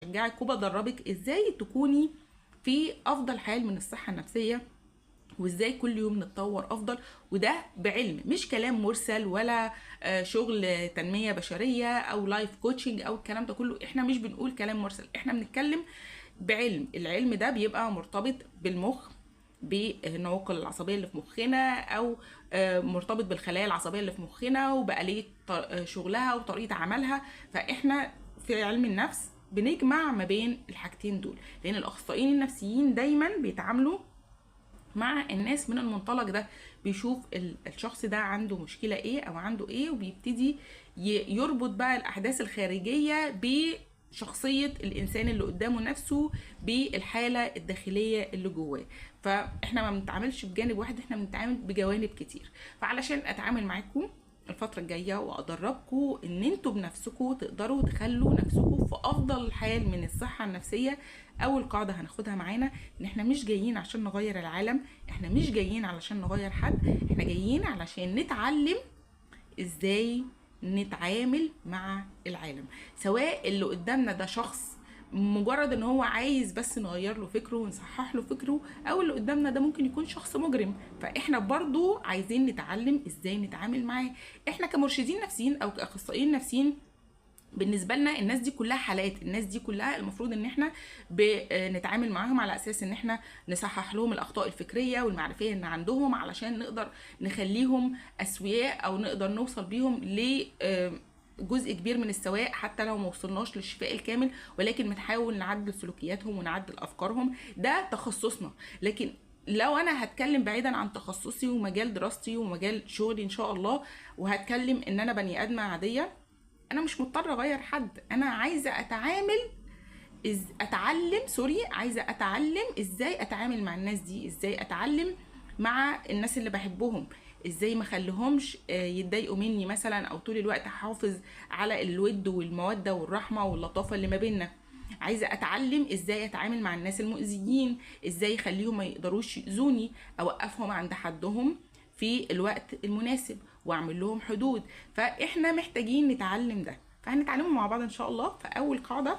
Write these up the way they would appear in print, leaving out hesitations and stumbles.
بشجعك وبدربك ازاي تكوني في افضل حال من الصحه النفسيه، وازاي كل يوم نتطور افضل. وده بعلم، مش كلام مرسل ولا شغل تنميه بشريه او لايف كوتشنج او الكلام ده كله. احنا مش بنقول كلام مرسل، احنا بنتكلم بعلم. العلم ده بيبقى مرتبط بالمخ، بالنواقل العصبيه اللي في مخنا، او مرتبط بالخلايا العصبيه اللي في مخنا وبآلية شغلها وطريقه عملها. فاحنا في علم النفس بنجمع ما بين الحاجتين دول، لان الاخصائيين النفسيين دايما بيتعاملوا مع الناس من المنطلق ده. بيشوف الشخص ده عنده مشكلة ايه او عنده ايه، وبيبتدي يربط بقى الاحداث الخارجية بشخصية الانسان اللي قدامه نفسه، بالحالة الداخلية اللي جواه. فاحنا ما بنتعاملش بجانب واحد، احنا بنتعامل بجوانب كتير. فعلشان اتعامل معاكم الفترة الجاية وادربكم ان انتوا بنفسكم تقدروا تخلوا نفسكم في افضل حال من الصحة النفسية، اول قاعدة هناخدها معانا ان احنا مش جايين عشان نغير العالم، احنا مش جايين علشان نغير حد، احنا جايين علشان نتعلم ازاي نتعامل مع العالم. سواء اللي قدامنا ده شخص مجرد ان هو عايز بس نغير له فكره ونصحح له فكره، او اللي قدامنا ده ممكن يكون شخص مجرم، فاحنا برضو عايزين نتعلم ازاي نتعامل معاه. احنا كمرشدين نفسيين او كاخصائيين نفسيين بالنسبه لنا الناس دي كلها حالات، الناس دي كلها المفروض ان احنا بنتعامل معاهم على اساس ان احنا نصحح لهم الاخطاء الفكريه والمعرفيه اللي عندهم، علشان نقدر نخليهم اسوياء او نقدر نوصل بيهم ل جزء كبير من السواء، حتى لو ما وصلناش للشفاء الكامل، ولكن بنحاول نعدل سلوكياتهم ونعدل افكارهم. ده تخصصنا. لكن لو انا هتكلم بعيدا عن تخصصي ومجال دراستي ومجال شغلي ان شاء الله، وهتكلم ان انا بني ادمه عاديه، انا مش مضطره اغير حد. انا عايزه عايزه اتعلم ازاي اتعامل مع الناس دي، ازاي اتعلم مع الناس اللي بحبهم، ازاي ما اخليهمش يتضايقوا مني مثلا، او طول الوقت احافظ على الود والموده والرحمه واللطافه اللي ما بيننا. عايزه اتعلم ازاي اتعامل مع الناس المؤذيين، ازاي اخليهم ما يقدروش يؤذوني، اوقفهم عند حدهم في الوقت المناسب واعمل لهم حدود. فاحنا محتاجين نتعلم ده، فهنتعلمه مع بعض ان شاء الله. فاول قاعده،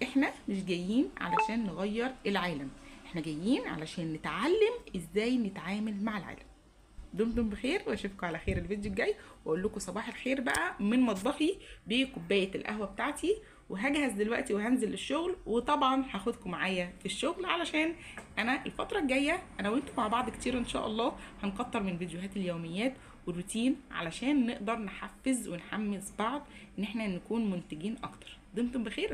احنا مش جايين علشان نغير العالم، احنا جايين علشان نتعلم ازاي نتعامل مع العالم. دمتم بخير واشوفكم على خير الفيديو الجاي، واقول لكم صباح الخير بقى من مطبخي بكوبايه القهوه بتاعتي، وهجهز دلوقتي وهنزل للشغل. وطبعا هاخدكم معايا في الشغل، علشان انا الفتره الجايه انا وانتم مع بعض كتير ان شاء الله هنكتر من فيديوهات اليوميات والروتين، علشان نقدر نحفز ونحمس بعض ان احنا نكون منتجين اكتر. دمتم بخير.